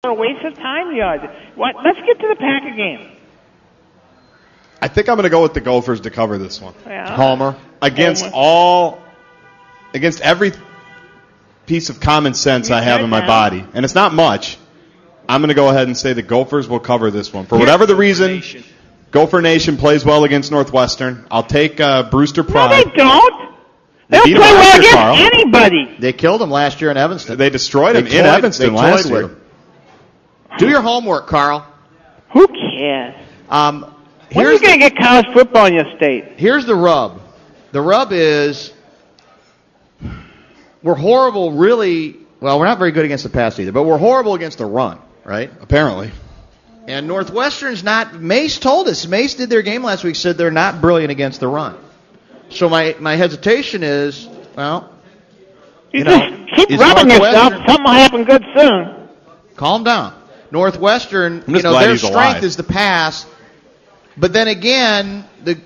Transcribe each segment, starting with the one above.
a waste of time, let's get to the Packer game. I think I'm going to go with the Gophers to cover this one. Yeah. Homer. Against every piece of common sense I have in my body, and it's not much, I'm going to go ahead and say the Gophers will cover this one. For whatever the reason, Gopher Nation plays well against Northwestern. I'll take Brewster Pride. No, they don't. They don't play well against anybody. They killed them last year in Evanston. They destroyed them in Evanston last year. Do your homework, Carl. Who cares? When are you going to get college football in your state? Here's the rub. The rub is we're horrible, really. Well, we're not very good against the pass either, but we're horrible against the run, right? Apparently. And Northwestern's not. Mace told us. Mace did their game last week, said they're not brilliant against the run. So my hesitation is, well, you just keep rubbing yourself. Something will happen good soon. Calm down. Northwestern, their strength is the pass. But then again, there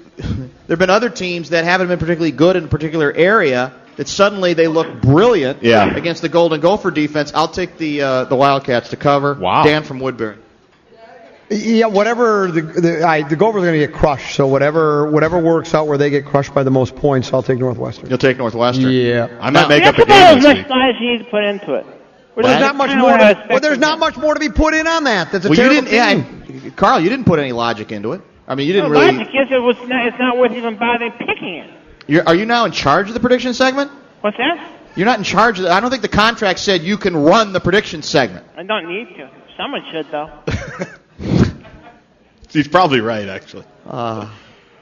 have been other teams that haven't been particularly good in a particular area that suddenly they look brilliant against the Golden Gopher defense. I'll take the Wildcats to cover. Wow. Dan from Woodbury. Yeah, whatever the Gophers are going to get crushed. So whatever works out where they get crushed by the most points, I'll take Northwestern. You'll take Northwestern. Yeah, I might make up a game this this week. As you need to put into it. There's not much more. There's not much more to be put in on that. That's a terrible team. Carl, you didn't put any logic into it. I mean, you didn't really. Logic is it's not worth even bothering picking it. Are you now in charge of the prediction segment? What's that? You're not in charge of I don't think the contract said you can run the prediction segment. I don't need to. Someone should, though. He's probably right, actually.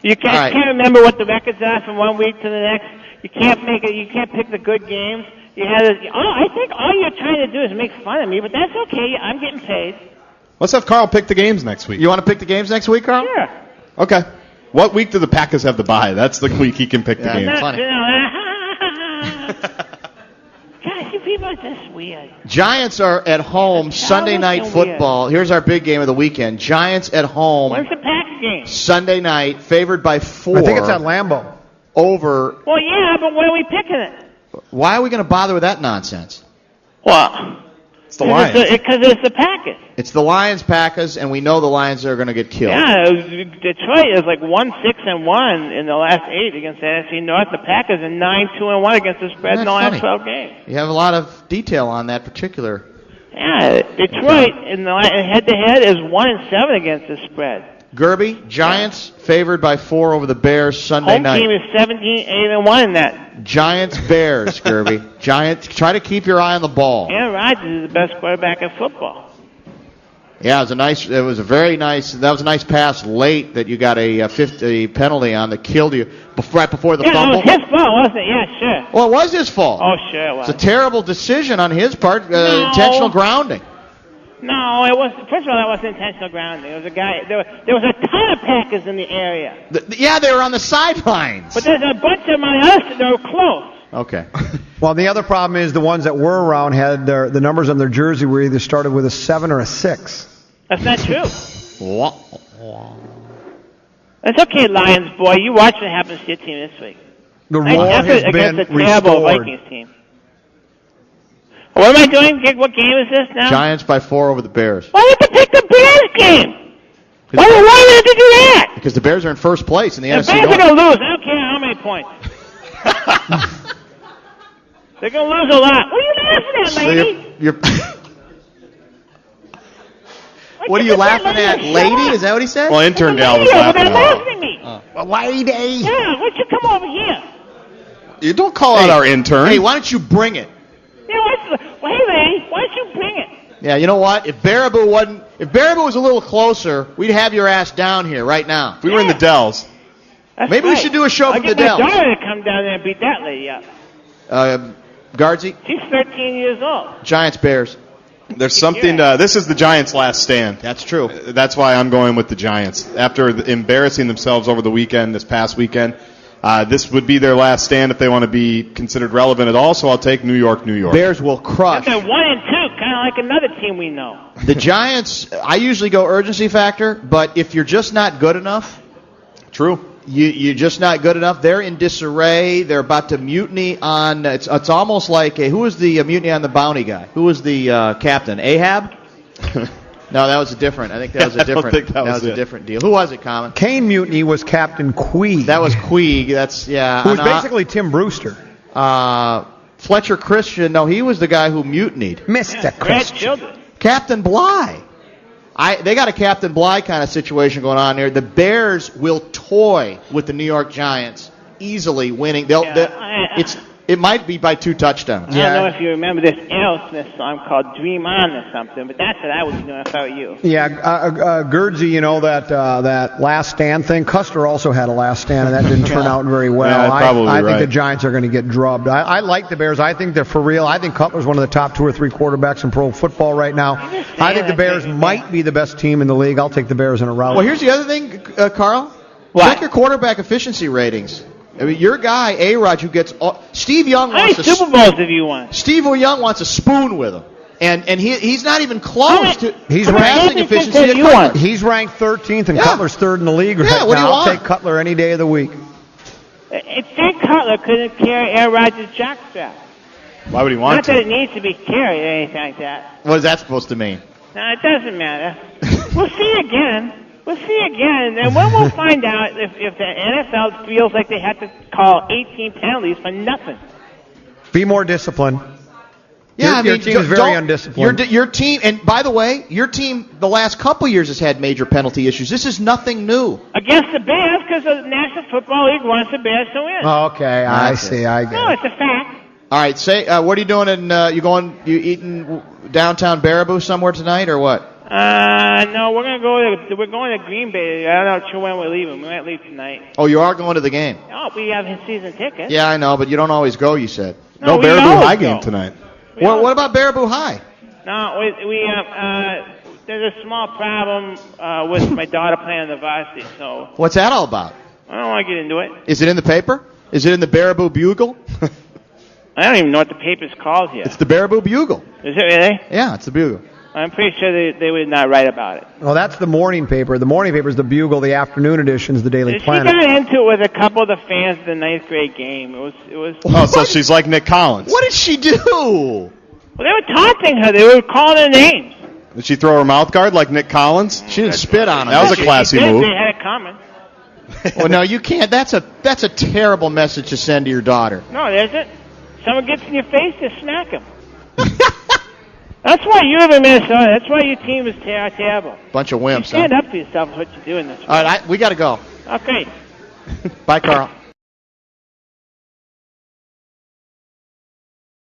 You can't remember what the records are from one week to the next. You can't make it. You can't pick the good games. I think all you're trying to do is make fun of me, but that's okay. I'm getting paid. Let's have Carl pick the games next week. You want to pick the games next week, Carl? Sure. Okay. What week do the Packers have the bye? That's the week he can pick the games. Gosh, you people are just weird. Giants are at home Sunday night football. Here's our big game of the weekend. Giants at home. When's the Packers game? Sunday night, favored by 4. I think it's at Lambeau. Over. Well, yeah, but when are we picking it? Why are we going to bother with that nonsense? Well, it's the Lions. Because it's the Packers. It's the Lions, Packers, and we know the Lions are going to get killed. Yeah, Detroit is like 1-6-1 in the last 8 against the NFC North. The Packers are 9-2-1 against the spread in the last 12 games. You have a lot of detail on that particular. Yeah, Detroit in the head-to-head is 1-7 against the spread. Gerby, Giants favored by 4 over the Bears Sunday night. Home team is 17-8-1 in that. Giants, Bears, Gerby. Giants, try to keep your eye on the ball. Aaron Rodgers is the best quarterback in football. Yeah, that was a nice pass late that you got a 50 penalty on that killed you right before the fumble. It was his fault, wasn't it? Yeah, sure. Well, it was his fault. Oh, sure it was. It's a terrible decision on his part, intentional grounding. No, it was. First of all, that wasn't intentional grounding. There was a guy. There was a ton of Packers in the area. They were on the sidelines. But there's a bunch of them on the other side. They were close. Okay. Well, the other problem is the ones that were around had the numbers on their jersey were either started with a 7 or a 6. That's not true. It's okay, Lions boy. You watch what happens to your team this week. The roar has been against a terrible restored. Vikings team. What am I doing? What game is this now? Giants by 4 over the Bears. Why did you pick the Bears game? Why did you do that? Because the Bears are in first place in the NFC Bears North. are going to lose. I don't care how many points. They're going to lose a lot. What are you laughing at, lady? What are you laughing at, lady? Is that what he said? Well, intern gal was laughing at me. A lady. Yeah, why don't you come over here? You don't call out our intern. Hey, why don't you bring it? Yeah, hey, lady, why don't you bring it? Yeah, you know what? If Barreiro was a little closer, we'd have your ass down here right now. If we were in the Dells. Maybe we should do a show from the Dells. I'll get my daughter to come down there and beat that lady up. Guardsy? She's 13 years old. Giants, Bears. There's something. This is the Giants' last stand. That's true. That's why I'm going with the Giants. After embarrassing themselves over the weekend, this past weekend, this would be their last stand if they want to be considered relevant at all. So I'll take New York. Bears will crush. They're 1-2, kind of like another team we know. The Giants. I usually go urgency factor, but if you're just not good enough, true. You're just not good enough. They're in disarray. They're about to mutiny on. It's almost like who was the mutiny on the bounty guy? Who was the captain? Ahab. No, that was a different. I think that was a different. That was a different deal. Who was it, Common? Kane Mutiny was Captain Queeg. That was Queeg. That's Who was basically Tim Brewster. Fletcher Christian. No, he was the guy who mutinied. Mr. Christian. Captain Bly. They got a Captain Bly kind of situation going on there. The Bears will toy with the New York Giants, easily winning. It might be by 2 touchdowns. I don't know if you remember this Aerosmith song called Dream On or something, but that's what I was doing if I were you. Yeah, Gerdsey, you know, that Last Stand thing. Custer also had a Last Stand, and that didn't turn out very well. Yeah, I think the Giants are going to get drubbed. I like the Bears. I think they're for real. I think Cutler's one of the top 2 or 3 quarterbacks in pro football right now. I think the Bears might be the best team in the league. I'll take the Bears in a rout. Well, here's the other thing, Carl. What? Check your quarterback efficiency ratings. I mean, your guy, A-Rod, who gets Steve Young How wants many Super Bowls have you won? Steve Young wants a spoon with him. And he's not even close to He's passing efficiency. He's ranked 13th, and Cutler's 3rd in the league right what do you now. want? I'll take Cutler any day of the week. If Jay Cutler couldn't carry Aaron Rodgers' jockstrap. Why would he want Not to? that it needs to be carried or anything like that. What is that supposed to mean? No, it doesn't matter. We'll see again. And when we'll find out if the NFL feels like they have to call 18 penalties for nothing. Be more disciplined. Yeah, your team is very undisciplined. Your team, and by the way, your team the last couple years has had major penalty issues. This is nothing new. Against the Bears, because the National Football League wants the Bears to win. Oh, okay, I see. I get it. No, it's a fact. All right, say what are you doing? You eating downtown Barreiro somewhere tonight, or what? No, we're going to Green Bay. I don't know sure when we're leaving. We might leave tonight. Oh, you are going to the game? Oh, we have his season tickets. Yeah, I know, but you don't always go. You said no Baraboo High game tonight. Well, what about Baraboo High? No, there's a small problem with my daughter playing the varsity. So what's that all about? I don't want to get into it. Is it in the paper? Is it in the Baraboo Bugle? I don't even know what the paper's called here. It's the Baraboo Bugle. Is it really? Yeah, it's the Bugle. I'm pretty sure they would not write about it. Well, that's the morning paper. The morning paper is the Bugle. The afternoon edition is the Daily Planet. She got into it with a couple of the fans of the 9th grade game. It was. Oh, so she's like Nick Collins. What did she do? Well, they were taunting her. They were calling her names. Did she throw her mouth guard like Nick Collins? She didn't spit on him. That was a classy move. They had it coming. Well, no, you can't. That's a terrible message to send to your daughter. No, it isn't. Someone gets in your face, just smack him. That's why you live in Minnesota. That's why your team is terrible. Bunch of wimps. You stand up for yourself is what you do in this. All right, we got to go. Okay. Bye, Carl.